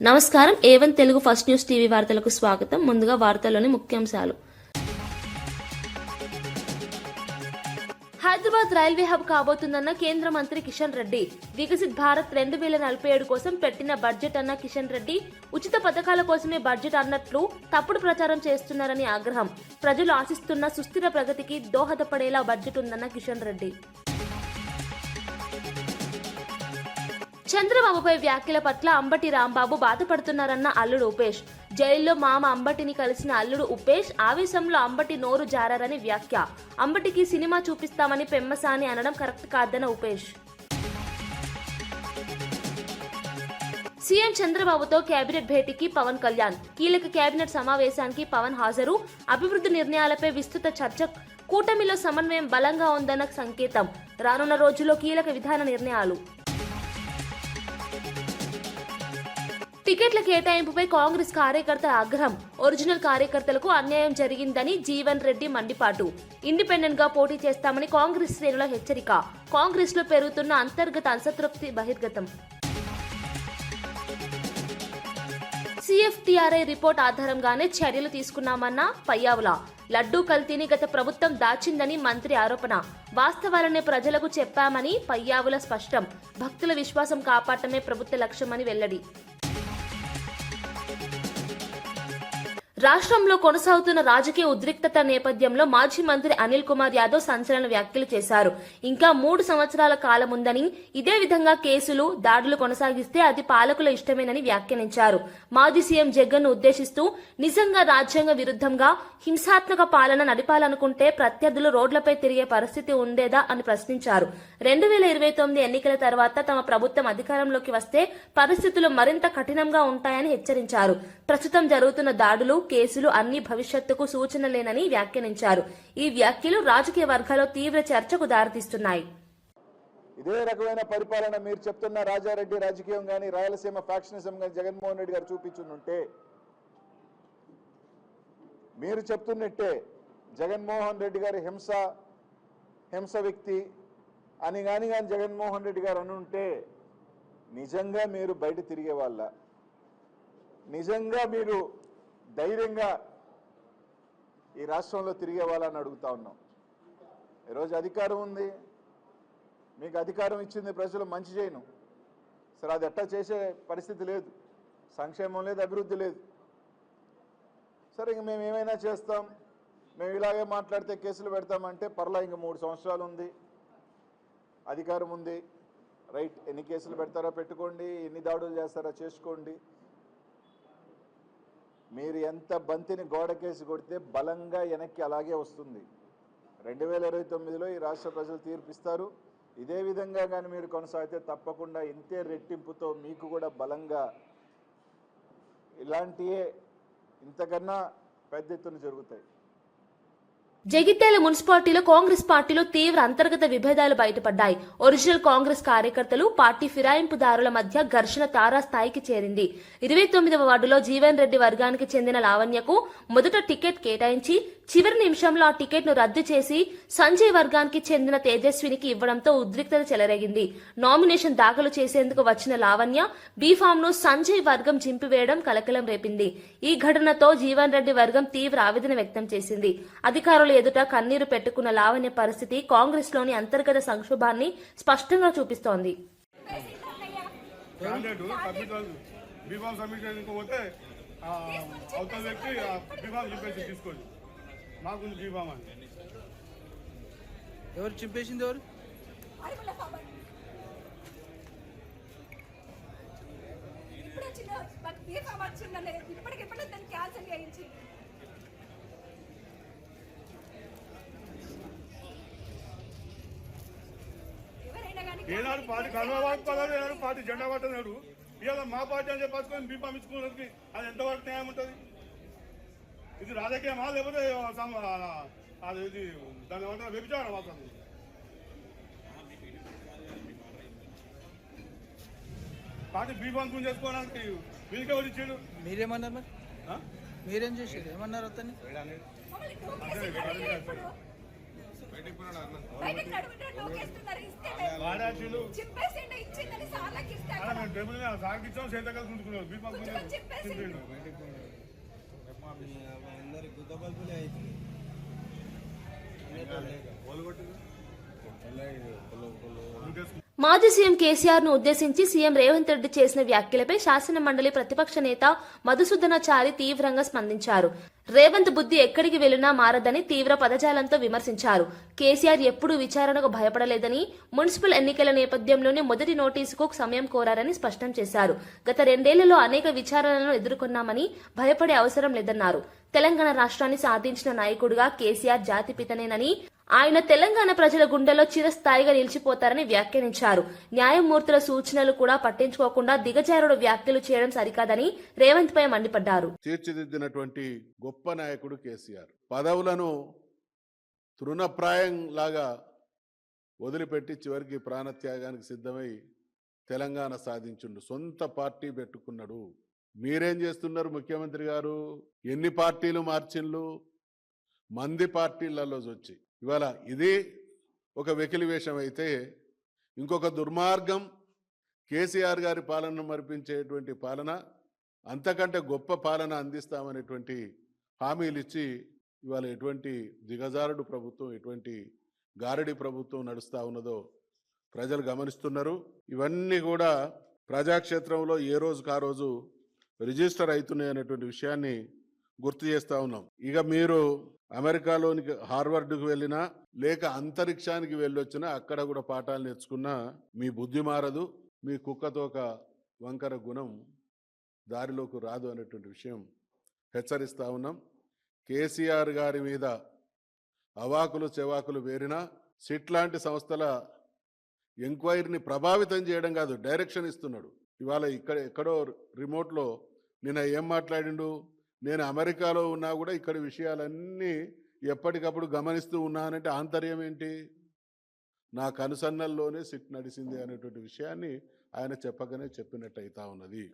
నమస్కారం. A1 Telugu first news TV వార్తలకు స్వాగతం. ముందుగా వార్తల్లోని ముఖ్యాంశాలు. హైదరాబాద్ రైల్వే హబ్ కాబోతుందన్న కేంద్ర మంత్రి కిషన్ రెడ్డి. వికసిత్ భారత్ 2047 కోసం పెట్టిన బడ్జెట్ అన్న కిషన్ రెడ్డి ఉచిత పథకాల కోసమే బడ్జెట్ అన్నట్లు తప్పుడు ప్రచారం చేస్తున్నారని ఆగ్రహం. ప్రజలు ఆశిస్తున్న సుస్థిర ప్రగతికి దోహదపడేలా బడ్జెట్ ఉందన్న కిషన్ రెడ్డి. చంద్రబాబుపై వ్యాఖ్యల పట్ల అంబటి రాంబాబు బాధపడుతున్నారన్న అల్లుడు ఉపేష్. జైల్లో మామ అంబటిని కలిసిన అల్లుడు ఉపేష్ ఆవేశంలో అంబటి నోరు జారారని వ్యాఖ్య. అంబటికి సినిమా చూపిస్తామని పెమ్మసాని అనడం కరెక్ట్ కాదన్న ఉపేష్. సీఎం చంద్రబాబుతో కేబినెట్ భేటీకి పవన్ కళ్యాణ్. కీలక కేబినెట్ సమావేశానికి పవన్ హాజరు. అభివృద్ధి నిర్ణయాలపై విస్తృత చర్చ. కూటమిలో సమన్వయం బలంగా ఉందన్న సంకేతం. రానున్న రోజుల్లో కీలక విధాన నిర్ణయాలు. టికెట్ల కేటాయింపుపై కాంగ్రెస్ కార్యకర్తల ఆగ్రహం. ఒరిజినల్ కార్యకర్తలకు అన్యాయం జరిగిందని జీవన్ రెడ్డి మండిపాటు. ఇండిపెండెంట్ గా పోటీ చేస్తామని కాంగ్రెస్ శ్రేణుల హెచ్చరిక. కాంగ్రెస్ లో పెరుగుతున్న అంతర్గత అసంతృప్తి బహిర్గతం. సిఎఫ్టిఆర్ఐ రిపోర్ట్ ఆధారంగానే చర్యలు తీసుకున్నామన్న పయ్యావుల. లడ్డూ కల్తీని గత ప్రభుత్వం దాచిందని మంత్రి ఆరోపణ. వాస్తవాలనే ప్రజలకు చెప్పామని పయ్యావుల స్పష్టం. భక్తుల విశ్వాసం కాపాడటమే ప్రభుత్వ లక్ష్యమని వెల్లడి. రాష్ట్రంలో కొనసాగుతున్న రాజకీయ ఉద్రిక్తత నేపథ్యంలో మాజీ మంత్రి అనిల్ కుమార్ యాదవ్ సంచలన వ్యాఖ్యలు చేశారు. ఇంకా 3 సంవత్సరాల కాలం ఉందని, ఇదే విధంగా కేసులు, దాడులు కొనసాగిస్తే అది పాలకుల ఇష్టమేనని వ్యాఖ్యానించారు. మాజీ సీఎం జగన్ ను ఉద్దేశిస్తూ నిజంగా రాజ్యాంగ విరుద్ధంగా హింసాత్మక పాలన నడిపాలనుకుంటే ప్రత్యర్థులు రోడ్లపై తిరిగే పరిస్థితి ఉండేదా అని ప్రశ్నించారు. 2029 ఎన్నికల తర్వాత తమ ప్రభుత్వం అధికారంలోకి వస్తే పరిస్థితులు మరింత కఠినంగా ఉంటాయని హెచ్చరించారు. ప్రస్తుతం జరుగుతున్న దాడులు, కేసులు అన్ని భవిష్యత్తుకు సూచనలేనని వ్యాఖ్యానించారు. ఈ వ్యాఖ్యలు రాజకీయ వర్గాల్లో తీవ్ర చర్చకు దారితీస్తున్నాయి. ఇదే రకమైన పరిపాలన మీరు చెప్తున్న రాజారెడ్డి రాజకీయం గాని, రాయలసీమ ఫ్యాక్షనిజం గాని జగన్మోహన్ రెడ్డి గారు చూపించుంటే, మీరు చెప్తున్నట్టే జగన్మోహన్ రెడ్డి గారి హింస వ్యక్తి అని కానీ జగన్మోహన్ రెడ్డి గారు అనుంటే నిజంగా మీరు బయట తిరిగే వాళ్ళ, నిజంగా మీరు ధైర్యంగా ఈ రాష్ట్రంలో తిరిగే వాళ్ళని అడుగుతా ఉన్నాం. ఈరోజు అధికారం ఉంది, మీకు అధికారం ఇచ్చింది ప్రజలు, మంచి చేయను సరే, అది ఎట్టా చేసే పరిస్థితి లేదు, సంక్షేమం లేదు, అభివృద్ధి లేదు. సరే, ఇంక మేము ఏమైనా చేస్తాం, మేము ఇలాగే మాట్లాడితే కేసులు పెడతామంటే పర్లా, ఇంక 3 సంవత్సరాలు ఉంది, అధికారం ఉంది, రైట్, ఎన్ని కేసులు పెడతారో పెట్టుకోండి, ఎన్ని దాడులు చేస్తారో చేసుకోండి. మీరు ఎంత బంతిని గోడకేసి కొడితే బలంగా వెనక్కి అలాగే వస్తుంది. 2029లో ఈ రాష్ట్ర ప్రజలు తీర్పిస్తారు. ఇదే విధంగా కానీ మీరు కొనసాగితే తప్పకుండా ఇంతే రెట్టింపుతో మీకు కూడా బలంగా ఇలాంటియే ఇంతకన్నా పెద్ద ఎత్తున జరుగుతాయి. జగిత్యాల మున్సిపాలిటీలో కాంగ్రెస్ పార్టీలో తీవ్ర అంతర్గత విభేదాలు బయటపడ్డాయి. ఒరిజినల్ కాంగ్రెస్ కార్యకర్తలు, పార్టీ ఫిరాయింపుదారుల మధ్య ఘర్షణ తారాస్థాయికి చేరింది. 29వ వార్డులో జీవన్ రెడ్డి వర్గానికి చెందిన లావణ్యకు మొదట టికెట్ కేటాయించి చివరి నిమిషంలో ఆ టికెట్ ను రద్దు చేసి సంజయ్ వర్గానికి చెందిన తేజస్వినికి ఇవ్వడంతో ఉద్రిక్తత చెలరేగింది. నామినేషన్ దాఖలు చేసేందుకు వచ్చిన లావణ్య బీఫామ్ ను సంజయ్ వర్గం చింపివేయడం కలకలం రేపింది. ఈ ఘటనతో జీవన్ రెడ్డి వర్గం తీవ్ర ఆవేదన వ్యక్తం చేసింది. అధికారుల ఎదుట కన్నీరు పెట్టుకున్న లావణ్య పరిస్థితి కాంగ్రెస్ లోని అంతర్గత సంక్షోభాన్ని స్పష్టంగా చూపిస్తోంది. ఎవరు చింపేసింది? ఎవరు ఏనాడు పార్టీ కన్వాబాద్ పదాలు, ఏనాడు పార్టీ జెండా పట్టనాడు, ఇవాళ మా పార్టీ అని చెప్పేసుకొని బీఫామ్ ఇచ్చుకున్నది అది ఎంతవరకు న్యాయం ఉంటుంది? ఇది రాజకీయమా లేకపోతే అది ఇది దాని ఏమంటారు వ్యభిచారం? అసలు పార్టీ బీఫామ్ గురించి చేసుకోవడానికి వీళ్ళకే ఎవరు ఇచ్చాడు? మీరేమన్నారు? మరి మీరేం చేశారు? ఏమన్నారు అతన్ని? బయటికి నడుగుంటే నోకేస్తున్నారు. ఇస్తే వాడాచిండు చింపేసిండు. ఇచ్చిందని సార్లకి ఇస్తే అలా మేము టేబుల్ మీద సాగిచ్చాం చేతకాలు గుంజుకున్నాం బీపా కూర్చొని చింపేసిండు. అందరి గుద్ద బల్బులే అవుతుంది మాజీ సీఎం కేసీఆర్ ను ఉద్దేశించి సీఎం రేవంత్ రెడ్డి చేసిన వ్యాఖ్యలపై శాసన మండలి ప్రతిపక్ష నేత మధుసూదనాచారి తీవ్రంగా స్పందించారు. రేవంత్ బుద్ధి ఎక్కడికి వెళ్లినా మారదని తీవ్ర పదజాలంతో విమర్శించారు. కేసీఆర్ ఎప్పుడూ విచారణకు భయపడలేదని, మున్సిపల్ ఎన్నికల నేపథ్యంలోనే మొదటి నోటీసుకు సమయం కోరారని స్పష్టం చేశారు. గత 2 ఏళ్లలో అనేక విచారణలను ఎదుర్కొన్నామని భయపడే అవసరం లేదన్నారు. తెలంగాణ రాష్ట్రాన్ని సాధించిన నాయకుడిగా కేసీఆర్ జాతిపితనేనని, ఆయన తెలంగాణ ప్రజల గుండెల్లో చిరస్థాయిగా నిలిచిపోతారని వ్యాఖ్యానించారు. న్యాయమూర్తుల సూచనలు కూడా పట్టించుకోకుండా దిగజారుడు వ్యాఖ్యలు చేయడం సరికాదని రేవంత్ పై మండిపడ్డారు. తీర్చిదిద్దినటువంటి గొప్ప నాయకుడు కేసీఆర్ పదవులను తృణప్రాయం లాగా వదిలిపెట్టి చివరికి ప్రాణత్యాగానికి సిద్ధమై తెలంగాణ సాధించుండు. సొంత పార్టీ పెట్టుకున్నాడు. మీరేం చేస్తున్నారు ముఖ్యమంత్రి గారు? ఎన్ని పార్టీలు మార్చిండ్లు? మంది పార్టీలలో వచ్చి ఇవాళ ఇది ఒక వెకిలి వేషం అయితే, ఇంకొక దుర్మార్గం కేసీఆర్ గారి పాలనను మరిపించేటువంటి పాలన, అంతకంటే గొప్ప పాలన అందిస్తామనేటువంటి హామీలు ఇచ్చి ఇవాళ ఎటువంటి దిగజారుడు ప్రభుత్వం, ఎటువంటి గారడి ప్రభుత్వం నడుస్తూ ఉన్నదో ప్రజలు గమనిస్తున్నారు. ఇవన్నీ కూడా ప్రజాక్షేత్రంలో ఏ రోజుకు ఆ రోజు రిజిస్టర్ అవుతున్నాయి అనేటువంటి విషయాన్ని గుర్తు చేస్తూ ఉన్నాం. ఇక మీరు అమెరికాలోనికి హార్వర్డ్కి వెళ్ళినా లేక అంతరిక్షానికి వెళ్ళొచ్చినా అక్కడ కూడా పాఠాలు నేర్చుకున్నా మీ బుద్ధి మారదు, మీ కుక్కతోక వంకర గుణం దారిలోకి రాదు అనేటువంటి విషయం హెచ్చరిస్తూ ఉన్నాం. కేసీఆర్ గారి మీద అవాకులు చెవాకులు వేరినా సిట్ లాంటి సంస్థల ఎంక్వైరీని ప్రభావితం చేయడం కాదు, డైరెక్షన్ ఇస్తున్నాడు. ఇవాళ ఎక్కడో రిమోట్లో నిన్న ఏం మాట్లాడిండు? నేను అమెరికాలో ఉన్నా కూడా ఇక్కడ విషయాలన్నీ ఎప్పటికప్పుడు గమనిస్తూ ఉన్నానంటే ఆంతర్యం ఏంటి? నా కనుసన్నల్లోనే సిట్ నడిచింది అనేటువంటి విషయాన్ని ఆయన చెప్పగానే చెప్పినట్టు అవుతా ఉన్నది.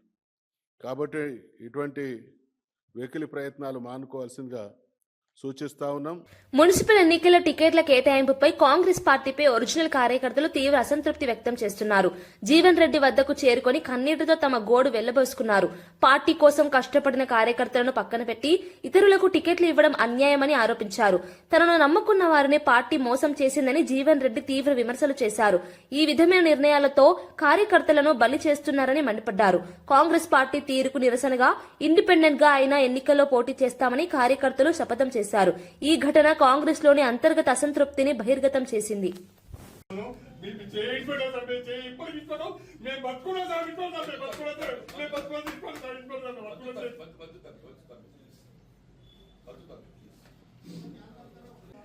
కాబట్టి ఇటువంటి వెకిలి ప్రయత్నాలు మానుకోవాల్సిందిగా సూచిస్తా ఉన్నాం. మున్సిపల్ ఎన్నికల టికెట్ల కేటాయింపుపై కాంగ్రెస్ పార్టీపై ఒరిజినల్ కార్యకర్తలు తీవ్ర అసంతృప్తి వ్యక్తం చేస్తున్నారు. జీవన్ రెడ్డి వద్దకు చేరుకొని కన్నీటితో తమ గోడు వెళ్లబోసుకున్నారు. పార్టీ కోసం కష్టపడిన కార్యకర్తలను పక్కన పెట్టి ఇతరులకు టికెట్లు ఇవ్వడం అన్యాయమని ఆరోపించారు. తనను నమ్ముకున్న వారిని పార్టీ మోసం చేసిందని జీవన్ రెడ్డి తీవ్ర విమర్శలు చేశారు. ఈ విధమైన నిర్ణయాలతో కార్యకర్తలను బలి చేస్తున్నారని మండిపడ్డారు. కాంగ్రెస్ పార్టీ తీరుకు నిరసనగా ఇండిపెండెంట్ గా అయినా ఎన్నికల్లో పోటీ చేస్తామని కార్యకర్తలు శపథం చేశారు. ఈ ఘటన కాంగ్రెస్ లోని అంతర్గత అసంతృప్తిని బహిర్గతం చేసింది.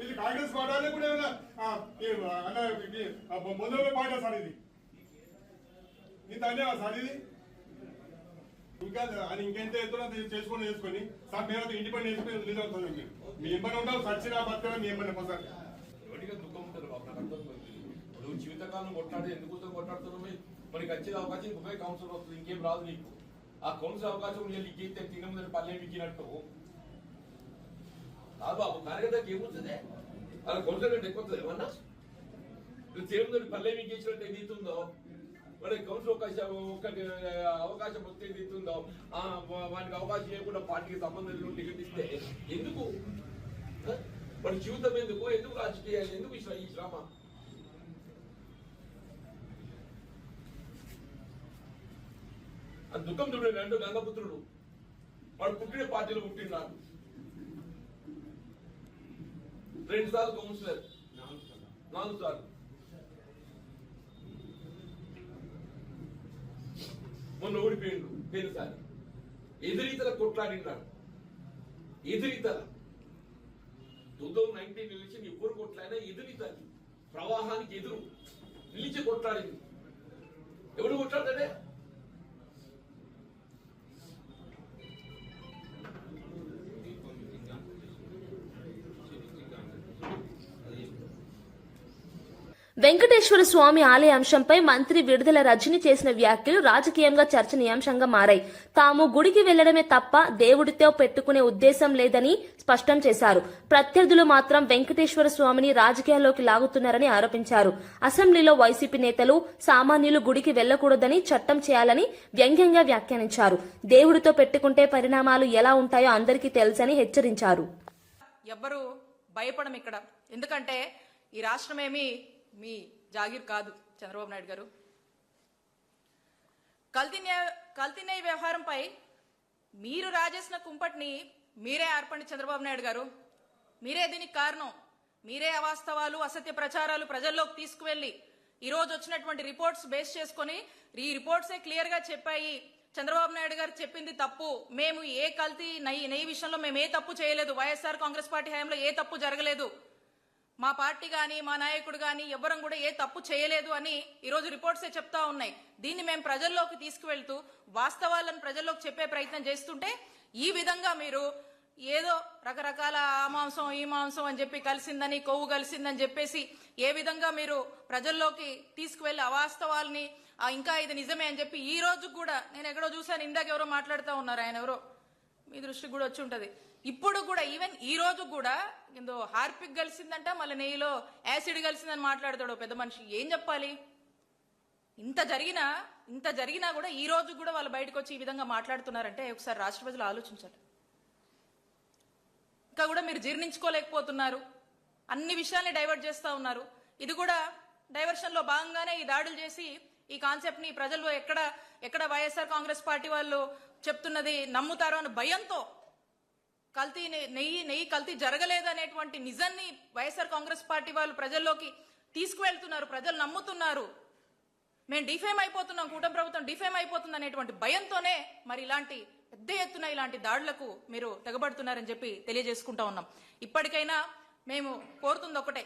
ఇది కాంగ్రెస్ పార్టీ కూడా మొదలు పాట సార్, ఇది ఇంత అన్యాయం సార్. ఇది ఇంకా అది ఇంకెంత ఎత్తున చేసుకొని సార్ మేము ఇండిపెండెంట్ నిధులు అవుతుంది. మీ ఇబ్బంది ఉంటావు సచ్చినా బతుగా మీ ఇబ్బంది సార్. ఎవరిగా దుఃఖం ఉంటుంది బాబు, నాకు అర్థం నువ్వు జీవితకాలం కొట్లాడి ఎందుకు కొట్లాడుతున్నావు? మనకి వచ్చేది అవకాశం ఇంకొక కౌన్సిల్ వస్తుంది, ఇంకేం రాదు నీకు. ఆ కౌన్సిల్ అవకాశం నీకు తినముందని పల్లె విక్కినట్టు కాదు బాబు. కార్యకర్తకి ఏమవుతుంది? అలా కౌన్సిల్ కంటే ఎక్కువ వస్తుంది ఏమన్నా? నువ్వు తినముందని పల్లె విక్కించినట్టు ఏది ఇస్తుందో, మనకి కౌన్సిల్ అవకాశం వస్తే ఏది ఇస్తుందో, వానికి అవకాశం ఇవ్వకుండా పార్టీకి సంబంధం టికెట్ ఇస్తే ఎందుకు? మన జీవితం ఎందుకు రాజకీయాలు ఎందుకు ఈ శ్రమ? ఆ దుఃఖం చూడండి. 2 గంగపుత్రుడు వాడు పుట్టిన పార్టీలో పుట్టినాడు. 2 సార్లు కౌన్సిలర్, 4 సార్లు. మొన్న ఓడిపోయిండు పేరుసారి. ఎదురీతల కొట్లాడినాడు. ఎదురీతల 2019 ఎలక్షన్ ఎవరు కొట్లాడినా ఎదురీతలు ప్రవాహానికి ఎదురు నిలిచి కొట్లాడింది. ఎవరు కొట్లాడాడే? వెంకటేశ్వర స్వామి ఆలయ అంశంపై మంత్రి విడుదల రజని చేసిన వ్యాఖ్యలు రాజకీయంగా చర్చనీయాంశంగా మారాయి. తాము గుడికి వెళ్లడమే తప్ప దేవుడితో పెట్టుకునే ఉద్దేశం లేదని స్పష్టం చేశారు. ప్రత్యర్థులు మాత్రం వెంకటేశ్వర స్వామిని రాజకీయాల్లోకి లాగుతున్నారని ఆరోపించారు. అసెంబ్లీలో వైసీపీ నేతలు సామాన్యులు గుడికి వెళ్లకూడదని చట్టం చేయాలని వ్యంగ్యంగా వ్యాఖ్యానించారు. దేవుడితో పెట్టుకుంటే పరిణామాలు ఎలా ఉంటాయో అందరికీ తెలుసని హెచ్చరించారు. ఎవ్వరూ భయపడం ఇక్కడ. ఎందుకంటే ఈ రాష్ట్రమేమి మీ జాగీర్ కాదు చంద్రబాబు నాయుడు గారు. కల్తీ న్యాయ వ్యవహారంపై మీరు రాజేసిన కుంపటిని మీరే ఆర్పండి చంద్రబాబు నాయుడు గారు. మీరే దీనికి కారణం. మీరే అవాస్తవాలు, అసత్య ప్రచారాలు ప్రజల్లోకి తీసుకువెళ్లి ఈ రోజు వచ్చినటువంటి రిపోర్ట్స్ బేస్ చేసుకుని ఈ రిపోర్ట్సే క్లియర్ గా చెప్పాయి చంద్రబాబు నాయుడు గారు చెప్పింది తప్పు, మేము ఏ కల్తీ నెయ్యి విషయంలో మేము ఏ తప్పు చేయలేదు, వైఎస్ఆర్ కాంగ్రెస్ పార్టీ హయాంలో ఏ తప్పు జరగలేదు, మా పార్టీ గాని మా నాయకుడు గాని ఎవ్వరం కూడా ఏ తప్పు చేయలేదు అని ఈరోజు రిపోర్ట్సే చెప్తా ఉన్నాయి. దీన్ని మేము ప్రజల్లోకి తీసుకువెళ్తూ వాస్తవాలను ప్రజల్లోకి చెప్పే ప్రయత్నం చేస్తుంటే ఈ విధంగా మీరు ఏదో రకరకాల ఆ మాంసం ఈ మాంసం అని చెప్పి కలిసిందని, కొవ్వు కలిసిందని చెప్పేసి ఏ విధంగా మీరు ప్రజల్లోకి తీసుకువెళ్లి అవాస్తవాల్ని ఇంకా ఇది నిజమే అని చెప్పి ఈ రోజు కూడా నేను ఎక్కడో చూశాను, ఇందాక ఎవరో మాట్లాడుతూ ఉన్నారు, ఆయన ఎవరో మీ దృష్టికి కూడా వచ్చి ఉంటది. ఇప్పుడు కూడా ఈవెన్ ఈ రోజు కూడా ఏందో హార్పిక్ కలిసిందంట, మళ్ళీ నెయ్యిలో యాసిడ్ కలిసిందని మాట్లాడతాడు పెద్ద మనిషి. ఏం చెప్పాలి? ఇంత జరిగినా కూడా ఈ రోజు కూడా వాళ్ళు బయటకు వచ్చి ఈ విధంగా మాట్లాడుతున్నారంటే ఒకసారి రాష్ట్ర ప్రజలు ఆలోచించాలి. ఇంకా కూడా మీరు జీర్ణించుకోలేకపోతున్నారు, అన్ని విషయాల్ని డైవర్ట్ చేస్తా ఉన్నారు. ఇది కూడా డైవర్షన్ లో భాగంగానే ఈ దాడులు చేసి ఈ కాన్సెప్ట్ ని ప్రజలు ఎక్కడ వైఎస్ఆర్ కాంగ్రెస్ పార్టీ వాళ్ళు చెప్తున్నది నమ్ముతారో అని భయంతో నెయ్యి కల్తీ జరగలేదనేటువంటి నిజాన్ని వైఎస్ఆర్ కాంగ్రెస్ పార్టీ వాళ్ళు ప్రజల్లోకి తీసుకువెళ్తున్నారు. ప్రజలు నమ్ముతున్నారు. మేము డిఫేమ్ అయిపోతున్నాం, కూటమి ప్రభుత్వం డిఫేమ్ అయిపోతుంది అనేటువంటి భయంతోనే మరి ఇలాంటి పెద్ద ఎత్తున ఇలాంటి దాడులకు మీరు తెగబడుతున్నారని చెప్పి తెలియజేసుకుంటా ఉన్నాం. ఇప్పటికైనా మేము కోరుతుంది ఒకటే,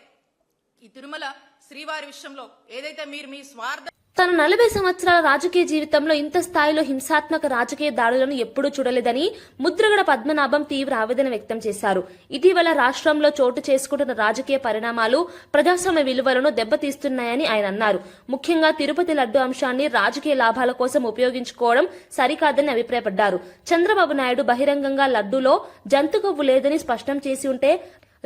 ఈ తిరుమల శ్రీవారి విషయంలో ఏదైతే మీరు మీ స్వార్థ తన 40 సంవత్సరాల రాజకీయ జీవితంలో ఇంత స్థాయిలో హింసాత్మక రాజకీయ దాడులను ఎప్పుడూ చూడలేదని ముద్రగడ పద్మనాభం తీవ్ర ఆవేదన వ్యక్తం చేశారు. ఇటీవల రాష్ట్రంలో చోటు చేసుకుంటున్న రాజకీయ పరిణామాలు ప్రజాస్వామ్య విలువలను దెబ్బతీస్తున్నాయని ఆయన అన్నారు. ముఖ్యంగా తిరుపతి లడ్డు అంశాన్ని రాజకీయ లాభాల కోసం ఉపయోగించుకోవడం సరికాదని అభిప్రాయపడ్డారు. చంద్రబాబు నాయుడు బహిరంగంగా లడ్డూలో జంతు కొవ్వు లేదని స్పష్టం చేసి ఉంటే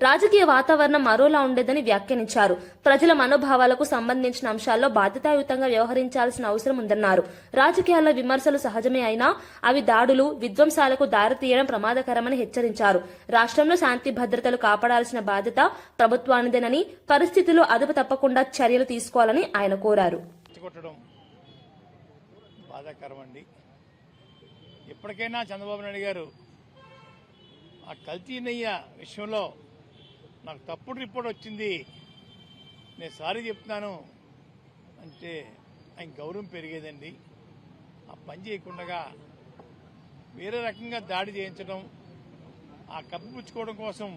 రాజకీయ వాతావరణం మరోలా ఉండేదని వ్యాఖ్యానించారు. ప్రజల మనోభావాలకు సంబంధించిన అంశాల్లో బాధ్యతాయుతంగా వ్యవహరించాల్సిన అవసరం ఉందన్నారు. రాజకీయాల్లో విమర్శలు సహజమే అయినా అవి దాడులు, విధ్వంసాలకు దారితీయడం ప్రమాదకరమని హెచ్చరించారు. రాష్ట్రంలో శాంతి భద్రతలు కాపాడాల్సిన బాధ్యత ప్రభుత్వానిదేనని, పరిస్థితుల్లో అదుపు తప్పకుండా చర్యలు తీసుకోవాలని ఆయన కోరారు. ఇప్పటికైనా చంద్రబాబు నాయుడు గారు ఆ కల్తీ నెయ్యి విషయంలో నాకు తప్పుడు రిపోర్ట్ వచ్చింది, నేను సారీ చెప్తున్నాను అంటే ఆయన గౌరవం పెరిగేదండి. ఆ పని చేయకుండా వేరే రకంగా దాడి చేయించడం, ఆ కప్పిపుచ్చుకోవడం కోసం,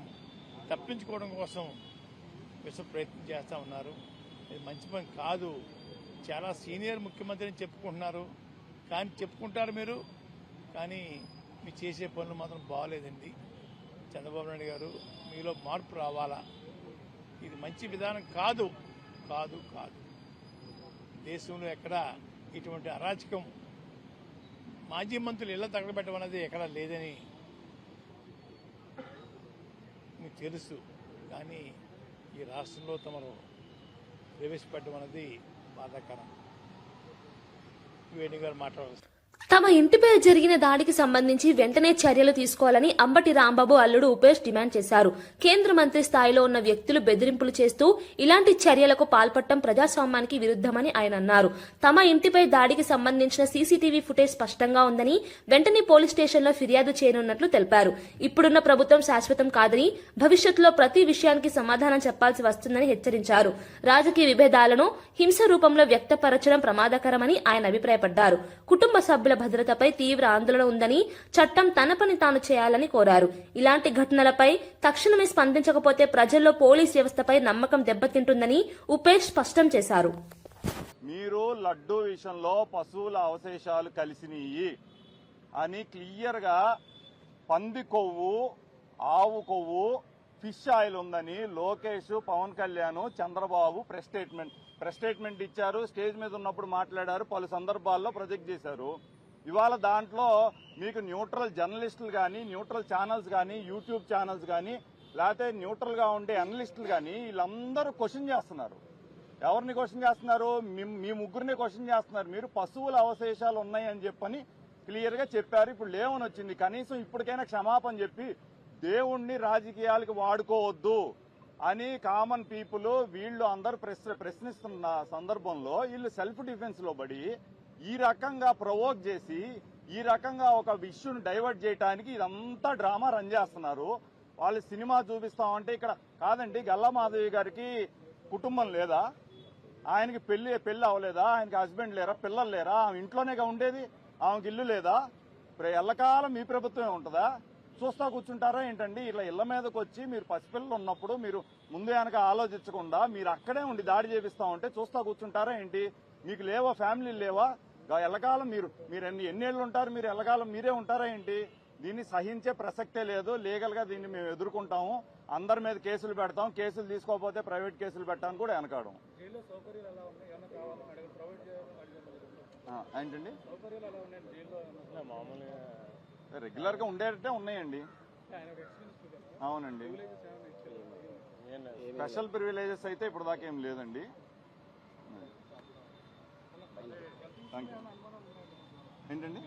తప్పించుకోవడం కోసం విశ్వ ప్రయత్నం చేస్తూ ఉన్నారు. ఇది మంచి పని కాదు. చాలా సీనియర్ ముఖ్యమంత్రిని చెప్పుకుంటున్నారు, కానీ చెప్పుకుంటారు మీరు, కానీ మీరు చేసే పనులు మాత్రం బాగోలేదండి. చంద్రబాబు నాయుడు గారు, మీలో మార్పు రావాలా. ఇది మంచి విధానం కాదు కాదు కాదు దేశంలో ఎక్కడ ఇటువంటి అరాచకం మాజీ మంత్రులు ఇళ్ల తగలబెట్టడం అనేది ఎక్కడా లేదని మీకు తెలుసు. కానీ ఈ రాష్ట్రంలో తమరు ప్రవేశపెట్టడం అనేది బాధాకరం. వేణుగారు మాట్లాడాల్సి తమ ఇంటిపై జరిగిన దాడికి సంబంధించి వెంటనే చర్యలు తీసుకోవాలని అంబటి రాంబాబు అల్లుడు ఉపేష్ డిమాండ్ చేశారు. కేంద్ర మంత్రి స్థాయిలో ఉన్న వ్యక్తులు బెదిరింపులు చేస్తూ ఇలాంటి చర్యలకు పాల్పడటం ప్రజాస్వామ్యానికి విరుద్ధమని ఆయన అన్నారు. తమ ఇంటిపై దాడికి సంబంధించిన సీసీటీవీ ఫుటేజ్ స్పష్టంగా ఉందని, వెంటనే పోలీస్ స్టేషన్లో ఫిర్యాదు చేయనున్నట్లు తెలిపారు. ఇప్పుడున్న ప్రభుత్వం శాశ్వతం కాదని, భవిష్యత్తులో ప్రతి విషయానికి సమాధానం చెప్పాల్సి వస్తుందని హెచ్చరించారు. రాజకీయ విభేదాలను హింస రూపంలో వ్యక్తపరచడం ప్రమాదకరమని ఆయన అభిప్రాయపడ్డారు. కుటుంబ సభ్యుల భద్రతపై తీవ్ర ఆందోళన ఉందని, చట్టం తన పని తాను చేయాలని కోరారు. ఇలాంటి ఘటనలపై తక్షణమే స్పందించకపోతే ప్రజల్లో పోలీస్ వ్యవస్థపై నమ్మకం దెబ్బతింటుందని ఉపేష్ స్పష్టం చేశారు. మీరు లడ్డూ విషయంలో పశువుల అవశేషాలు కలిసినవి అని క్లియర్గా పంది కొవ్వు, ఆవు కొవ్వు ఫిష్ ఆయిల్ ఉందని లోకేష్, పవన్ కళ్యాణ్, చంద్రబాబు ప్రెస్ స్టేట్మెంట్ ఇచ్చారు. స్టేజ్ మీద ఉన్నప్పుడు మాట్లాడారు, పలు సందర్భాల్లో ప్రొజెక్ట్ చేశారు. ఇవాళ దాంట్లో మీకు న్యూట్రల్ జర్నలిస్టులు కానీ, న్యూట్రల్ ఛానల్స్ కానీ, యూట్యూబ్ ఛానల్స్ కానీ, లేకపోతే న్యూట్రల్ గా ఉండే అనలిస్టులు కానీ వీళ్ళందరూ క్వశ్చన్ చేస్తున్నారు. ఎవరిని క్వశ్చన్ చేస్తున్నారు? మీ ముగ్గురిని క్వశ్చన్ చేస్తున్నారు. మీరు పశువుల అవశేషాలు ఉన్నాయని చెప్పని క్లియర్ గా చెప్పారు. ఇప్పుడు లేవని వచ్చింది. కనీసం ఇప్పటికైనా క్షమాపణ చెప్పి దేవుణ్ణి రాజకీయాలకు వాడుకోవద్దు అని కామన్ పీపుల్ వీళ్ళు అందరూ ప్రశ్నిస్తున్న సందర్భంలో వీళ్ళు సెల్ఫ్ డిఫెన్స్ లో పడి ఈ రకంగా ప్రవోక్ చేసి ఈ రకంగా ఒక ఇష్యూని డైవర్ట్ చేయడానికి ఇదంతా డ్రామా రన్ చేస్తున్నారు. వాళ్ళు సినిమా చూపిస్తామంటే ఇక్కడ కాదండి, గల్లా మాధవి గారికి కుటుంబం లేదా? ఆయనకి పెళ్లి అవ్వలేదా? ఆయనకి హస్బెండ్ లేరా? పిల్లలు లేరా? ఆమె ఇంట్లోనేగా ఉండేది. ఆమెకి ఇల్లు లేదా? ఎల్లకాలం మీ ప్రభుత్వమే ఉంటుందా? చూస్తా కూర్చుంటారా ఏంటండి? ఇలా ఇళ్ల మీదకి వచ్చి మీరు పసిపిల్లలు ఉన్నప్పుడు మీరు ముందు వెనక ఆలోచించకుండా మీరు అక్కడే ఉండి దాడి చేపిస్తామంటే చూస్తా కూర్చుంటారా ఏంటి? మీకు లేవా? ఫ్యామిలీ లేవా? ఎల్లకాలం మీరు ఎన్నేళ్ళు ఉంటారు? మీరు ఎల్లకాలం మీరే ఉంటారా ఏంటి? దీన్ని సహించే ప్రసక్తే లేదు. లీగల్ గా దీన్ని మేము ఎదుర్కొంటాము. అందరి మీద కేసులు పెడతాం. కేసులు తీసుకోకపోతే ప్రైవేట్ కేసులు పెట్టడానికి కూడా వెనకాడం. ఏంటండి? రెగ్యులర్ గా ఉండేటట్టే ఉన్నాయండి. అవునండి. స్పెషల్ ప్రివిలేజెస్ అయితే ఇప్పుడు దాకా ఏం లేదండి. ఏంటండి?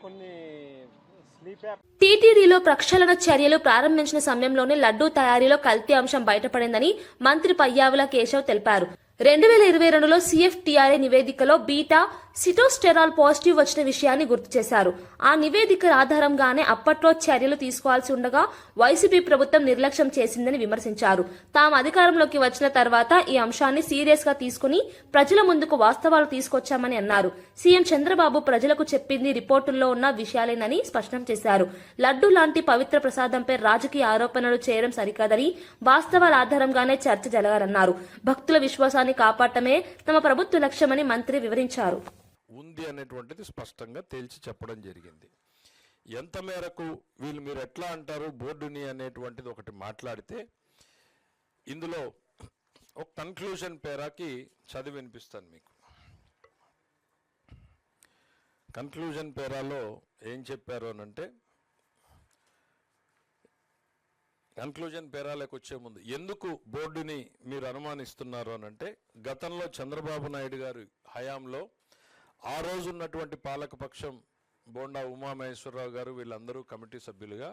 కొన్ని టీటీడీలో ప్రక్షాళన చర్యలు ప్రారంభించిన సమయంలోనే లడ్డూ తయారీలో కల్తీ అంశం బయటపడిందని మంత్రి పయ్యావుల కేశవ్ తెలిపారు. 2022లో CFTRA నివేదికలో బీటా సిటోస్టెరాల్ పాజిటివ్ వచ్చిన విషయాన్ని గుర్తు చేశారు. ఆ నివేదిక ఆధారంగానే అప్పట్లో చర్యలు తీసుకోవాల్సి ఉండగా వైసీపీ ప్రభుత్వం నిర్లక్ష్యం చేసిందని విమర్శించారు. తాము అధికారంలోకి వచ్చిన తర్వాత ఈ అంశాన్ని సీరియస్ గా తీసుకుని ప్రజల ముందుకు వాస్తవాలు తీసుకొచ్చామని అన్నారు. సీఎం చంద్రబాబు ప్రజలకు చెప్పింది రిపోర్టుల్లో ఉన్న విషయాలేనని స్పష్టం చేశారు. లడ్డూ లాంటి పవిత్ర ప్రసాదంపై రాజకీయ ఆరోపణలు చేయడం సరికాదని, వాస్తవాల ఆధారంగానే చర్చ జరగాలన్నారు. భక్తుల విశ్వాసాన్ని కాపాడటమే తమ ప్రభుత్వ లక్ష్యమని మంత్రి వివరించారు. ఉంది అనేటువంటిది స్పష్టంగా తేల్చి చెప్పడం జరిగింది. ఎంత మేరకు మీరు ఎట్లా అంటారు బోర్డుని అనేటువంటిది ఒకటి మాట్లాడితే ఇందులో ఒక కన్క్లూజన్ పేరాకి చదివి వినిపిస్తాను మీకు. కన్క్లూజన్ పేరాలో ఏం చెప్పారు అనంటే, కన్క్లూజన్ పేరాలకు వచ్చే ముందు ఎందుకు బోర్డుని మీరు అనుమానిస్తున్నారు అనంటే, గతంలో చంద్రబాబు నాయుడు గారి హయాంలో ఆ రోజు ఉన్నటువంటి పాలకపక్షం బోండా ఉమామహేశ్వరరావు గారు వీళ్ళందరూ కమిటీ సభ్యులుగా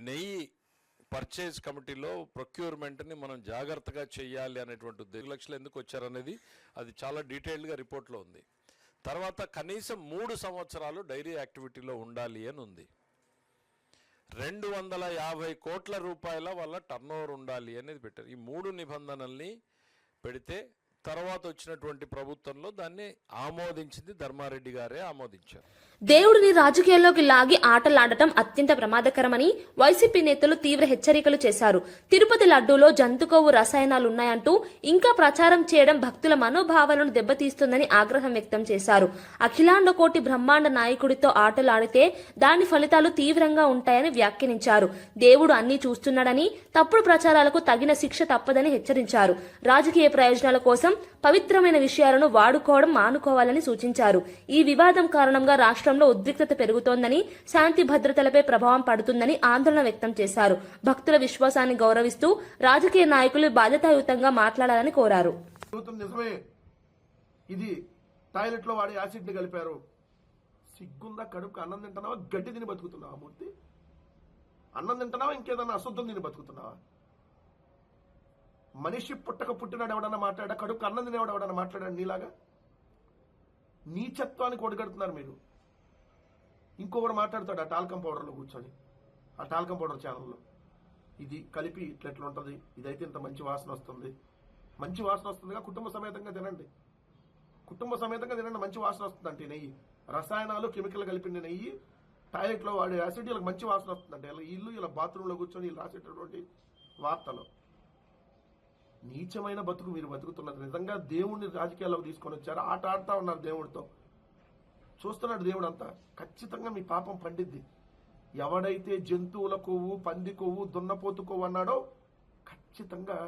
నెయ్యి పర్చేజ్ కమిటీలో ప్రొక్యూర్మెంట్ని మనం జాగ్రత్తగా చేయాలి అనేటువంటి ఉద్దేశం. 2 లక్షలు ఎందుకు వచ్చారనేది అది చాలా డీటెయిల్డ్గా రిపోర్ట్లో ఉంది. తర్వాత కనీసం 3 సంవత్సరాలు డైరీ యాక్టివిటీలో ఉండాలి అని ఉంది. 250 కోట్ల రూపాయల వల్ల టర్నోవర్ ఉండాలి అనేది పెట్టారు. ఈ 3 నిబంధనల్ని పెడితే తర్వాత వచ్చినటువంటి ప్రభుత్వంలో దాన్ని ఆమోదించింది ధర్మారెడ్డి గారే ఆమోదించారు. దేవుడిని రాజకీయాల్లోకి లాగి ఆటలాడటం అత్యంత ప్రమాదకరమని వైసీపీ నేతలు తీవ్ర హెచ్చరికలు చేశారు. తిరుపతి లడ్డూలో జంతుకొవ్వు రసాయనాలున్నాయంటూ ఇంకా ప్రచారం చేయడం భక్తుల మనోభావాలను దెబ్బతీస్తుందని ఆగ్రహం వ్యక్తం చేశారు. అఖిలాండ కోటి బ్రహ్మాండ నాయకుడితో ఆటలాడితే దాని ఫలితాలు తీవ్రంగా ఉంటాయని వ్యాఖ్యానించారు. దేవుడు అన్నీ చూస్తున్నాడని, తప్పుడు ప్రచారాలకు తగిన శిక్ష తప్పదని హెచ్చరించారు. రాజకీయ ప్రయోజనాల కోసం పవిత్రమైన విషయాలను వాడుకోవడం మానుకోవాలని సూచించారు. ఈ వివాదం కారణంగా రాష్ట్రంలో ఉద్రిక్తత పెరుగుతోందని, శాంతి భద్రతలపై ప్రభావం పడుతుందని ఆందోళన వ్యక్తం చేశారు. భక్తుల విశ్వాసాన్ని గౌరవిస్తూ రాజకీయ నాయకులు బాధ్యతాయుతంగా మాట్లాడాలని కోరారు. నిజమే, ఇది టాయిలెట్ లో వాడే యాసిడ్ ని కలిపారు. సిగ్గుందా? కడుపుకు అన్నం తింటున్నావా? గడ్డి తిని బతుకుతున్నావా? మూర్తి, అన్నం తింటున్నావా? ఇంకేదన్నా అశుద్ధం తిని బతుకుతున్నావా? మనిషి పుట్టినాడు ఎవడన్నా మాట్లాడా? కడుపు అన్నం తినేవాడు ఎవడన్నా మాట్లాడాడు నీలాగా? నీచత్వానికి ఒడిగడుతున్నారు మీరు. ఇంకొకడు మాట్లాడతాడు ఆ టాల్కం పౌడర్లో కూర్చొని, ఆ టాల్కం పౌడర్ ఛానల్లో ఇది కలిపి ఇట్లా ఉంటుంది, ఇదైతే ఇంత మంచి వాసన వస్తుంది. మంచి వాసన వస్తుందిగా కుటుంబ సమేతంగా తినండి. కుటుంబ సమేతంగా తినండి, మంచి వాసన వస్తుందంటే నెయ్యి. రసాయనాలు కెమికల్ కలిపిన నెయ్యి, టాయిలెట్లో వాడే యాసిడ్, ఇలా మంచి వాసన వస్తుందంటే ఇలా బాత్రూంలో కూర్చొని వీళ్ళు రాసేటటువంటి వార్తలు. నీచమైన బతుకు మీరు బతుకుతున్నది. నిజంగా దేవుణ్ణి రాజకీయాల్లోకి తీసుకొని వచ్చారు, ఆట ఆడుతూ ఉన్నారు దేవుడితో. చూస్తున్నాడు దేవుడు అంతా. ఖచ్చితంగా మీ పాపం పండిద్ది. ఎవడైతే జంతువుల కొవ్వు, పంది కొవ్వు, దున్నపోతు కొవ్వు అన్నాడో ఖచ్చితంగా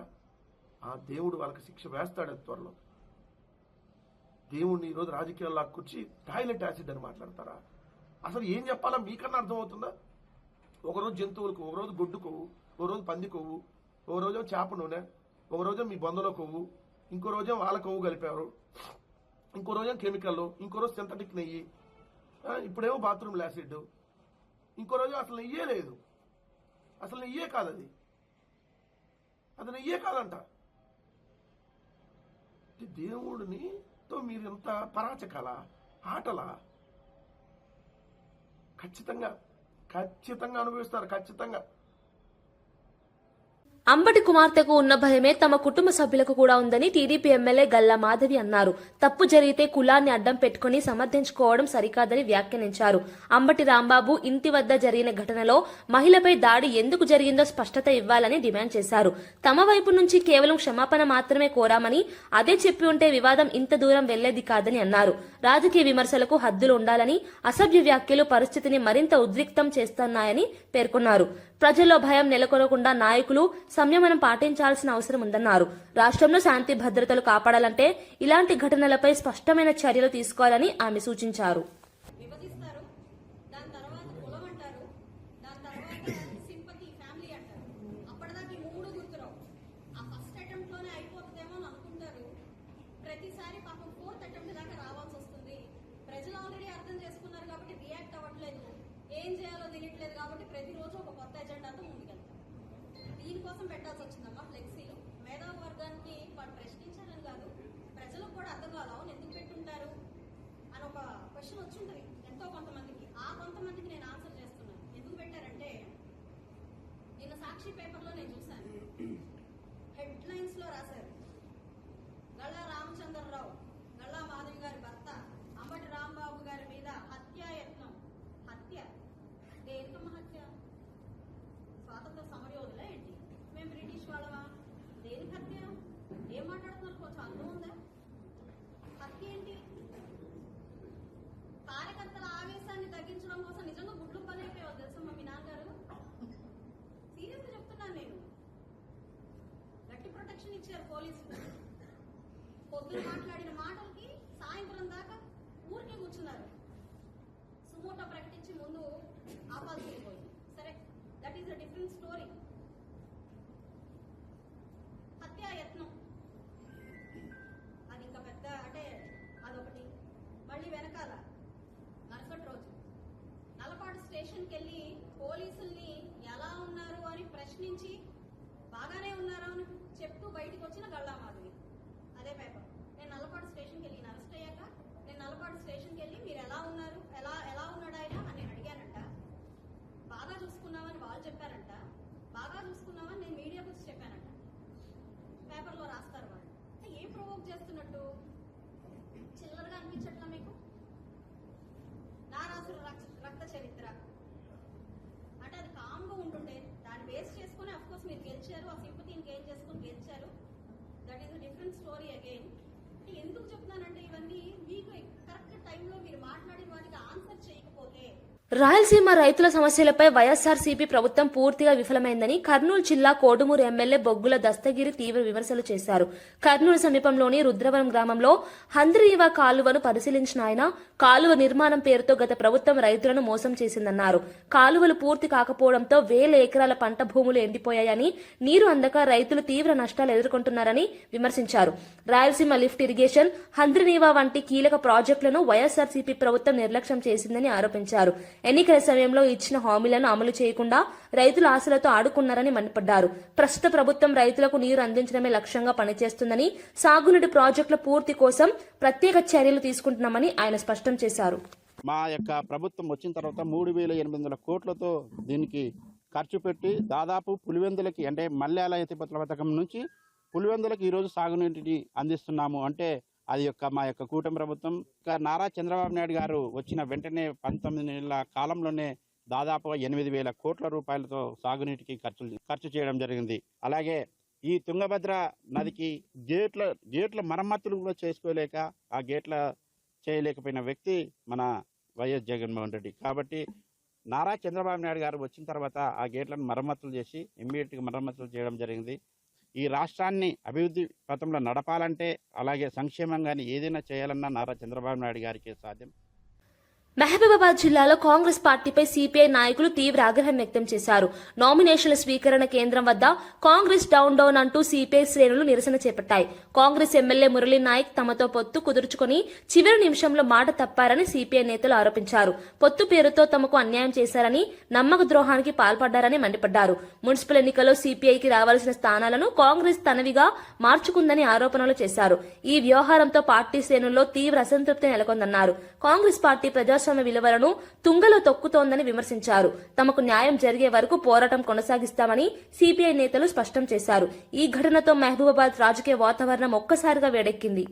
ఆ దేవుడు వాళ్ళకి శిక్ష వేస్తాడు త్వరలో. దేవుడిని ఈరోజు రాజకీయాల్లో అక్కుర్చి టాయిలెట్ యాసిడ్ అని మాట్లాడతారా? అసలు ఏం చెప్పాలా మీకన్నా అర్థమవుతుందా? ఒకరోజు జంతువుల కొవ్వు, ఒకరోజు గొడ్డు కొవ్వు, ఒక రోజు పంది కొవ్వు, ఒక రోజు చేప నూనె, ఒక రోజు మీ బొందలో కొవ్వు, ఇంకో రోజు వాళ్ళ కొవ్వు కలిపారు, ఇంకో రోజు కెమికల్, ఇంకో రోజు సింథటిక్ నెయ్యి, ఇప్పుడేమో బాత్రూమ్ యాసిడ్, ఇంకో రోజు అసలు నెయ్యే లేదు. అసలు నెయ్యే కాదు, అది నెయ్యే కాదంట. దేవుడిని తో మీరు ఎంత పరాచకాల ఆటలా? ఖచ్చితంగా అనుభవిస్తారు. ఖచ్చితంగా. అంబటి కుమార్తెకు ఉన్న భయమే తమ కుటుంబ సభ్యులకు కూడా ఉందని టీడీపీ ఎమ్మెల్యే గల్లా మాధవి అన్నారు. తప్పు జరిగితే కులాన్ని అడ్డం పెట్టుకుని సమర్థించుకోవడం సరికాదని వ్యాఖ్యానించారు. అంబటి రాంబాబు ఇంటి వద్ద జరిగిన ఘటనలో మహిళపై దాడి ఎందుకు జరిగిందో స్పష్టత ఇవ్వాలని డిమాండ్ చేశారు. తమ వైపు నుంచి కేవలం క్షమాపణ మాత్రమే కోరామని, అదే చెప్పి ఉంటే వివాదం ఇంత దూరం వెళ్లేది కాదని అన్నారు. రాజకీయ విమర్శలకు హద్దులు ఉండాలని, అసభ్య వ్యాఖ్యలు పరిస్థితిని మరింత ఉద్రిక్తం చేస్తున్నాయని పేర్కొన్నారు. ప్రజల్లో భయం నెలకొనకుండా నాయకులు సంయమనం పాటించాల్సిన అవసరం ఉందన్నారు. రాష్ట్రంలో శాంతి భద్రతలు కాపాడాలంటే ఇలాంటి ఘటనలపై స్పష్టమైన చర్యలు తీసుకోవాలని ఆమె సూచించారు. విభజిస్తారు, దాని తర్వాత కులం అంటారు, దాని తర్వాత సింపతి ఫ్యామిలీ అంటారు. అప్పటిదాకా ఈ మూడు గుర్తురావు. ఆ ఫస్ట్ అటెంప్ట్ లోనే అయిపోతుందేమో అని అనుకుంటారు. ప్రతిసారి పాపం ఫోర్త్ అటెంప్ట్ దాకా రావాల్సి వస్తుంది. ప్రజలు ఆల్రెడీ అర్థం చేసుకున్నారు కాబట్టి రియాక్ట్ అవ్వట్లేదు, ఏం చేయాలో తెలియట్లేదు కాబట్టి ప్రతిరోజు ఒక కొత్త ఎజెండాతో ముందుకెళ్తారు. దీనికోసం పెట్టాల్సి వచ్చిందమ్మా ఫ్లెక్సీలు. మేధావి వర్గానికి వాడు ప్రశ్నించాలని కాదు, ప్రజలకు కూడా అర్థం కాదు అవును ఎందుకు పెట్టుంటారు అని ఒక క్వశ్చన్ వచ్చింటది ఎంతో కొంతమందికి. ఆ కొంతమందికి నేను ఆన్సర్ చేస్తున్నాను. ఎందుకు పెట్టారంటే నిన్న సాక్షి పేపర్లో నేను చూశాను, హెడ్ లైన్స్ లో రాశారు, గల్లా రామచంద్రరావు, గల్లా మాధవి గారి భర్త అంబటి రాంబాబు గారి మీద హత్యాయత్నం. హత్య దేనికమ్మ హత్య? స్వాతంత్ర సమరయోధులా ఏంటి? మేము బ్రిటిష్ వాళ్ళమా? దేనికి హత్య? ఏం మాట్లాడుతున్నారు? కొంచెం అర్థం ఉందా? హత్య ఏంటి? కార్యకర్తల ఆవేశాన్ని తగ్గించడం కోసం నిజంగా గుడ్లు పని అయిపోయావు తెలుసమ్మా మీ నాన్నగారు. సీరియస్ గా చెప్తున్నాను నేను. గట్టి ప్రొటెక్షన్ ఇచ్చారు పోలీసులు. పొద్దున మాట్లాడిన మాటలకి సాయంత్రం దాకా ఊరికే కూర్చున్నారు. సుమోటో ప్రకటించి ముందు ఆపాల్సి పోయింది. సరే, that is a different story. హత్యాయత్నం అది ఇంకా పెద్ద, అంటే అదొకటి. మళ్ళీ వెనకాల మరుసటి రోజు నల్లపాడు స్టేషన్కి వెళ్ళి పోలీసుల్ని ఎలా ఉన్నారు అని ప్రశ్నించి బాగానే ఉన్నారా అని చెప్తూ బయటకు వచ్చిన గల్లా మాధవి. అదే పేపర్. నేను నల్లపాడు స్టేషన్కి వెళ్ళి అరెస్ట్ అయ్యాక నేను నల్లపాడు స్టేషన్కి వెళ్ళి మీరు ఎలా ఉన్నారు, ఎలా ఉన్నాడు ఆయన అని నేను అడిగానంట. బాగా చూసుకున్నామని వాళ్ళు చెప్పారంట, బాగా చూసుకున్నామని నేను మీడియాకు వచ్చి చెప్పానంట. పేపర్లో రాస్తారు వాళ్ళు. ఏం ప్రొవోక్ చేస్తున్నట్టు? చిల్లరగా అనిపించట్లా మీకు? నారాసుర రక్త చరిత్ర అంటే అది కామ్గా ఉంటుండే, దాన్ని బేస్ చేసుకుని అఫ్ కోర్స్ మీరు గెలిచారు, ఆ సింపతిని గెయిన్ చేసుకుని గెలిచారు. That is a different story again. అంటే ఎందుకు చెప్తున్నానంటే ఇవన్నీ మీకు కరెక్ట్ టైంలో మీరు మాట్లాడిన వాటికి ఆన్సర్ చేయకపోతే. రాయలసీమ రైతుల సమస్యలపై వైఎస్ఆర్సీపీ ప్రభుత్వం పూర్తిగా విఫలమైందని కర్నూలు జిల్లా కోడుమూరు ఎమ్మెల్యే బొగ్గుల దస్తగిరి తీవ్ర విమర్శలు చేశారు. కర్నూలు సమీపంలోని రుద్రవరం గ్రామంలో హంద్రీవా కాలువను పరిశీలించిన ఆయన కాలువ నిర్మాణం పేరుతో గత ప్రభుత్వం రైతులను మోసం చేసిందన్నారు. కాలువలు పూర్తి కాకపోవడంతో వేల ఎకరాల పంట భూములు ఎండిపోయాయని, నీరు అందక రైతులు తీవ్ర నష్టాలు ఎదుర్కొంటున్నారని విమర్శించారు. రాయలసీమ లిఫ్ట్ ఇరిగేషన్, హంద్రీవా వంటి కీలక ప్రాజెక్టులను వైఎస్ఆర్సీపీ ప్రభుత్వం నిర్లక్ష్యం చేసిందని ఆరోపించారు. ఎన్నికల సమయంలో ఇచ్చిన హామీలను అమలు చేయకుండా రైతుల ఆశలతో ఆడుకున్నారని మండిపడ్డారు. ప్రస్తుత ప్రభుత్వం రైతులకు నీరు అందించడమే లక్ష్యంగా పనిచేస్తుందని, సాగునీటి ప్రాజెక్టుల పూర్తి కోసం ప్రత్యేక చర్యలు తీసుకుంటున్నామని ఆయన స్పష్టం చేశారు. మా యొక్క ప్రభుత్వం వచ్చిన తర్వాత 3,800 కోట్లతో దీనికి ఖర్చు పెట్టి దాదాపు పులివెందులకి, అంటే మల్యాల ఎత్తిపోతల పథకం నుంచి పులివెందులకు ఈరోజు సాగునీటిని అందిస్తున్నాము. అంటే అది మా యొక్క కూటమి ప్రభుత్వం. నారా చంద్రబాబు నాయుడు గారు వచ్చిన వెంటనే 19 నెలల కాలంలోనే దాదాపు 8,000 కోట్ల రూపాయలతో సాగునీటికి ఖర్చు చేయడం జరిగింది. అలాగే ఈ తుంగభద్ర నదికి గేట్ల మరమ్మతులు కూడా చేసుకోలేక, ఆ గేట్ల చేయలేకపోయిన వ్యక్తి మన వైఎస్ జగన్మోహన్ రెడ్డి. కాబట్టి నారా చంద్రబాబు నాయుడు గారు వచ్చిన తర్వాత ఆ గేట్లను మరమ్మతులు చేసి ఇమ్మీడియట్గా మరమ్మతులు చేయడం జరిగింది. ఈ రాష్ట్రాన్ని అభివృద్ధి పథంలో నడపాలంటే, అలాగే సంక్షేమంగాని ఏదైనా చేయాలన్నా నారా చంద్రబాబు నాయుడు గారికి సాధ్యం. మహబూబాబాద్ జిల్లాలో కాంగ్రెస్ పార్టీపై సిపిఐ నాయకులు తీవ్ర ఆగ్రహం వ్యక్తం చేశారు. నామినేషన్ల స్వీకరణ కేంద్రం వద్ద కాంగ్రెస్ డౌన్ డౌన్ అంటూ సిపిఐ శ్రేణులు నిరసన చేపట్టాయి. కాంగ్రెస్ ఎమ్మెల్యే మురళీ నాయక్ తమతో పొత్తు కుదుర్చుకుని చివరి నిమిషంలో మాట తప్పారని సిపిఐ నేతలు ఆరోపించారు. పొత్తు పేరుతో తమకు అన్యాయం చేశారని, నమ్మక ద్రోహానికి పాల్పడ్డారని మండిపడ్డారు. మున్సిపల్ ఎన్నికల్లో సిపిఐకి రావాల్సిన స్థానాలను కాంగ్రెస్ తనవిగా మార్చుకుందని ఆరోపణలు చేశారు. ఈ వ్యవహారంతో పార్టీ శ్రేణుల్లో తీవ్ర అసంతృప్తి నెలకొందన్నారు. కాంగ్రెస్ పార్టీ ప్రజాస్వామ్య విలువలను తుంగలో తొక్కుతోందని విమర్శించారు. తమకు న్యాయం జరిగే వరకు పోరాటం కొనసాగిస్తామని సిపిఐ నేతలు స్పష్టం చేశారు. ఈ ఘటనతో మహబూబాబాద్ రాజకీయ వాతావరణం ఒక్కసారిగా వేడెక్కింది.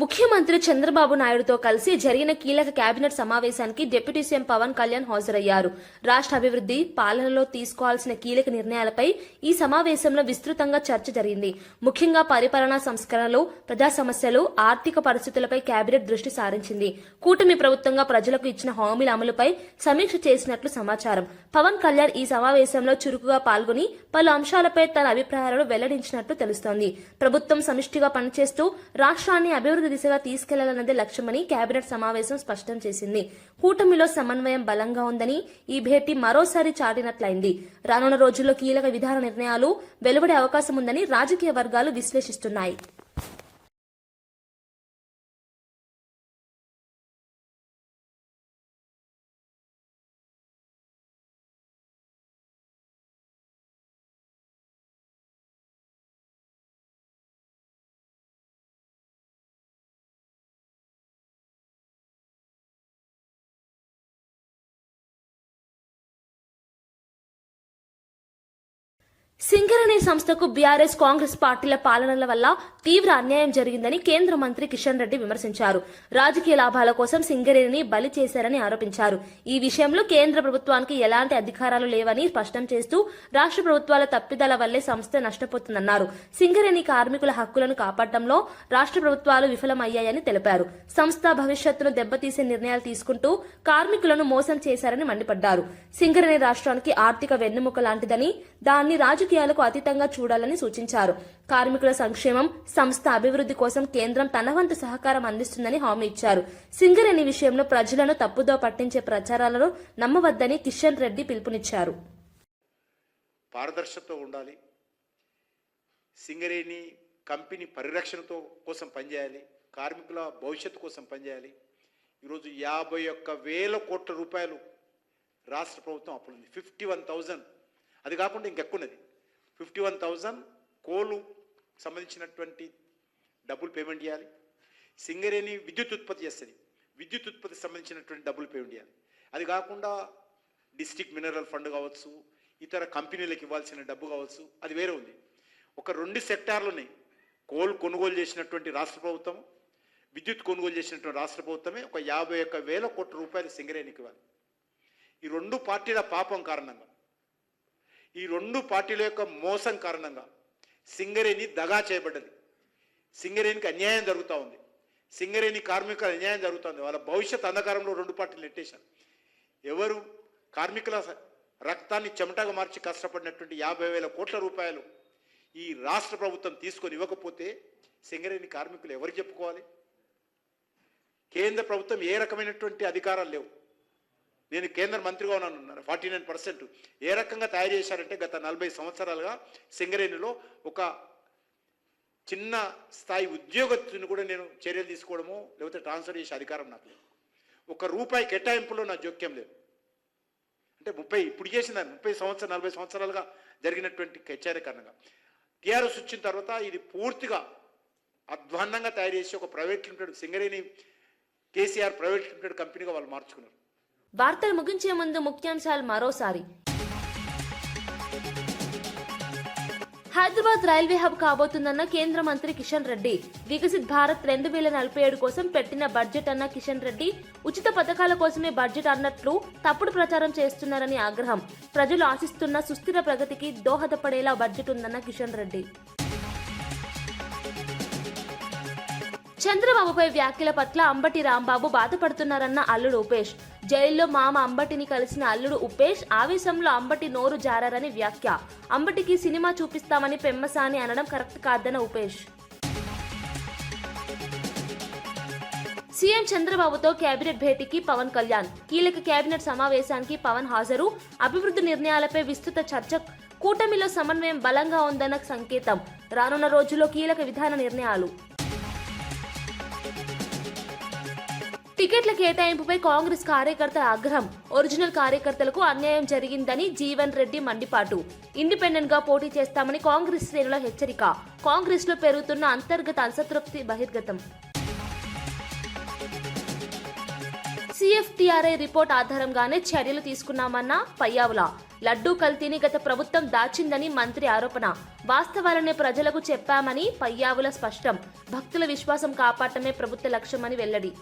ముఖ్యమంత్రి చంద్రబాబు నాయుడుతో కలిసి జరిగిన కీలక కేబినెట్ సమావేశానికి డిప్యూటీ సీఎం పవన్ కళ్యాణ్ హాజరయ్యారు. రాష్ట్ర అభివృద్ధి, పాలనలో తీసుకోవాల్సిన కీలక నిర్ణయాలపై ఈ సమావేశంలో విస్తృతంగా చర్చ జరిగింది. ముఖ్యంగా పరిపాలనా సంస్కరణలు, ప్రజా సమస్యలు, ఆర్థిక పరిస్థితులపై కేబినెట్ దృష్టి సారించింది. కూటమి ప్రభుత్వంగా ప్రజలకు ఇచ్చిన హామీల అమలుపై సమీక్ష చేసినట్లు సమాచారం. పవన్ కళ్యాణ్ ఈ సమావేశంలో చురుకుగా పాల్గొని పలు అంశాలపై తన అభిప్రాయాలను వెల్లడించినట్లు తెలుస్తోంది. ప్రభుత్వం సమిష్టిగా పనిచేస్తూ రాష్ట్రాన్ని అభివృద్ధి దిశగా తీసుకెళ్లాలన్నదే లక్ష్యమని కేబినెట్ సమావేశం స్పష్టం చేసింది. కూటమిలో సమన్వయం బలంగా ఉందని ఈ భేటీ మరోసారి చాటినట్లయింది. రానున్న రోజుల్లో కీలక విధాన నిర్ణయాలు వెలువడే అవకాశం ఉందని రాజకీయ వర్గాలు విశ్లేషిస్తున్నాయి. సింగరేణి సంస్థకు బీఆర్ఎస్, కాంగ్రెస్ పార్టీల పాలనల వల్ల తీవ్ర అన్యాయం జరిగిందని కేంద్ర మంత్రి కిషన్ రెడ్డి విమర్శించారు. రాజకీయ లాభాల కోసం సింగరేణిని బలి చేశారని ఆరోపించారు. ఈ విషయంలో కేంద్ర ప్రభుత్వానికి ఎలాంటి అధికారాలు లేవని స్పష్టం చేస్తూ రాష్ట్ర ప్రభుత్వాల తప్పిదాల వల్లే సంస్థ నష్టపోతుందన్నారు. సింగరేణి కార్మికుల హక్కులను కాపాడడంలో రాష్ట్ర ప్రభుత్వాలు విఫలమయ్యాయని తెలిపారు. సంస్థ భవిష్యత్తును దెబ్బతీసే నిర్ణయాలు తీసుకుంటూ కార్మికులను మోసం చేశారని మండిపడ్డారు. సింగరేణి రాష్ట్రానికి ఆర్థిక వెన్నెముక లాంటిదని, దాన్ని రాజకీయాలకు అతీతంగా చూడాలని సూచించారు. కార్మికుల సంక్షేమం, సంస్థ అభివృద్ధి కోసం కేంద్రం తన వంతు సహకారం అందిస్తుందని హామీ ఇచ్చారు. సింగరేణి విషయంలో ప్రజలను తప్పుదో పట్టించే ప్రచారాలను నమ్మవద్దని కిషన్ రెడ్డి పిలుపునిచ్చారు. పారదర్శకత ఉండాలి. సింగరేణి కంపెనీ పరిరక్షణతో కోసం పనిచేయాలి. కార్మికుల భవిష్యత్తు కోసం పనిచేయాలి. ఈరోజు 51,000 కోట్ల రూపాయలు రాష్ట్ర ప్రభుత్వం అప్పులుంది. 51,000. అది కాకుండా ఇంకెక్కున్నది. 51,000 కోలు సంబంధించినటువంటి డబ్బులు పేమెంట్ చేయాలి. సింగరేణి విద్యుత్ ఉత్పత్తి చేస్తుంది. విద్యుత్ ఉత్పత్తికి సంబంధించినటువంటి డబ్బులు పేమెంట్ చేయాలి. అది కాకుండా డిస్ట్రిక్ట్ మినరల్ ఫండ్ కావచ్చు, ఇతర కంపెనీలకు ఇవ్వాల్సిన డబ్బు కావచ్చు, అది వేరే ఉంది. ఒక 2 సెక్టార్లని కోల్ కొనుగోలు చేసినటువంటి రాష్ట్ర ప్రభుత్వం, విద్యుత్ కొనుగోలు చేసినటువంటి రాష్ట్ర ప్రభుత్వమే ఒక 51,000 కోట్ల రూపాయలు సింగరేణికి ఇవ్వాలి. ఈ 2 పార్టీల పాపం కారణంగా, ఈ 2 పార్టీల యొక్క మోసం కారణంగా సింగరేణి దగా చేయబడ్డది. సింగరేణికి అన్యాయం జరుగుతూ ఉంది. సింగరేణి కార్మికుల అన్యాయం జరుగుతుంది. వాళ్ళ భవిష్యత్ అంధకారంలో 2 పార్టీలు నెట్టేశారు. ఎవరు కార్మికుల రక్తాన్ని చెమటగా మార్చి కష్టపడినటువంటి 50,000 కోట్ల రూపాయలు ఈ రాష్ట్ర ప్రభుత్వం తీసుకొని ఇవ్వకపోతే సింగరేణి కార్మికులు ఎవరు చెప్పుకోవాలి? కేంద్ర ప్రభుత్వం ఏ రకమైనటువంటి అధికారాలు లేవు. నేను కేంద్ర మంత్రిగా ఉన్నాను. 49% ఏ రకంగా తయారు చేశారంటే గత 40 సంవత్సరాలుగా సింగరేణిలో ఒక చిన్న స్థాయి ఉద్యోగస్తుని కూడా నేను చర్యలు తీసుకోవడము లేకపోతే ట్రాన్స్ఫర్ చేసే అధికారం నాకు లేదు. ₹1 కేటాయింపులో నా జోక్యం లేదు. అంటే 30 సంవత్సరాలు 40 సంవత్సరాలుగా జరిగినటువంటి కచేరీ కారణంగా టీఆర్ఎస్ వచ్చిన తర్వాత ఇది పూర్తిగా అధ్వాన్నంగా తయారు చేసి ఒక private limited Singareni KCR private limited కంపెనీగా వాళ్ళు మార్చుకున్నారు. వార్తలు ముగించే ముందు ముఖ్యాంశాలు మరోసారి. హైదరాబాద్ రైల్వే హబ్ కాబోతుందన్న కేంద్ర మంత్రి కిషన్ రెడ్డి. వికసిత్ భారత్ 2047 కోసం పెట్టిన బడ్జెట్ అన్న కిషన్ రెడ్డి. ఉచిత పథకాల కోసమే బడ్జెట్ అన్నట్లు తప్పుడు ప్రచారం చేస్తున్నారని ఆగ్రహం. ప్రజలు ఆశిస్తున్న సుస్థిర ప్రగతికి దోహదపడేలా బడ్జెట్ ఉందన్న కిషన్ రెడ్డి. చంద్రబాబుపై వ్యాఖ్యల పట్ల అంబటి రాంబాబు బాధపడుతున్నారన్న అల్లుడు ఉపేష్. జైల్లో మామ అంబటిని కలిసిన అల్లుడు ఉపేష్ ఆవేశంలో అంబటి నోరు జారారని వ్యాఖ్య. అంబటికి సినిమా చూపిస్తామని పెమ్మసాని అనడం కరెక్ట్ కాదన్న ఉపేష్. సీఎం చంద్రబాబుతో కేబినెట్ భేటీకి పవన్ కళ్యాణ్. కీలక కేబినెట్ సమావేశానికి పవన్ హాజరు. అభివృద్ధి నిర్ణయాలపై విస్తృత చర్చ. కూటమిలో సమన్వయం బలంగా ఉందన్న సంకేతం. రానున్న రోజుల్లో కీలక విధాన నిర్ణయాలు. టికెట్ల కేటాయింపుపై కాంగ్రెస్ కార్యకర్తల ఆగ్రహం. ఒరిజినల్ కార్యకర్తలకు అన్యాయం జరిగిందని జీవన్ రెడ్డి మండిపాటు. ఇండిపెండెంట్ గా పోటీ చేస్తామని కాంగ్రెస్ శ్రేణుల హెచ్చరిక. కాంగ్రెస్ లో పెరుగుతున్న అంతర్గత అసంతృప్తి బహిర్గతం. సిఎఫ్టిఆర్ఐ రిపోర్ట్ ఆధారంగానే చర్యలు తీసుకున్నామన్న పయ్యావుల. లడ్డూ కల్తీని గత ప్రభుత్వం దాచిందని మంత్రి ఆరోపణ. వాస్తవాలనే ప్రజలకు చెప్పామని పయ్యావుల స్పష్టం. భక్తుల విశ్వాసం కాపాడటమే ప్రభుత్వ లక్ష్యమని వెల్లడి.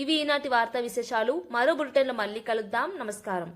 ఇవి ఈనాటి వార్తా విశేషాలు. మరో బులెటిన్లో మళ్ళీ కలుద్దాం. నమస్కారం.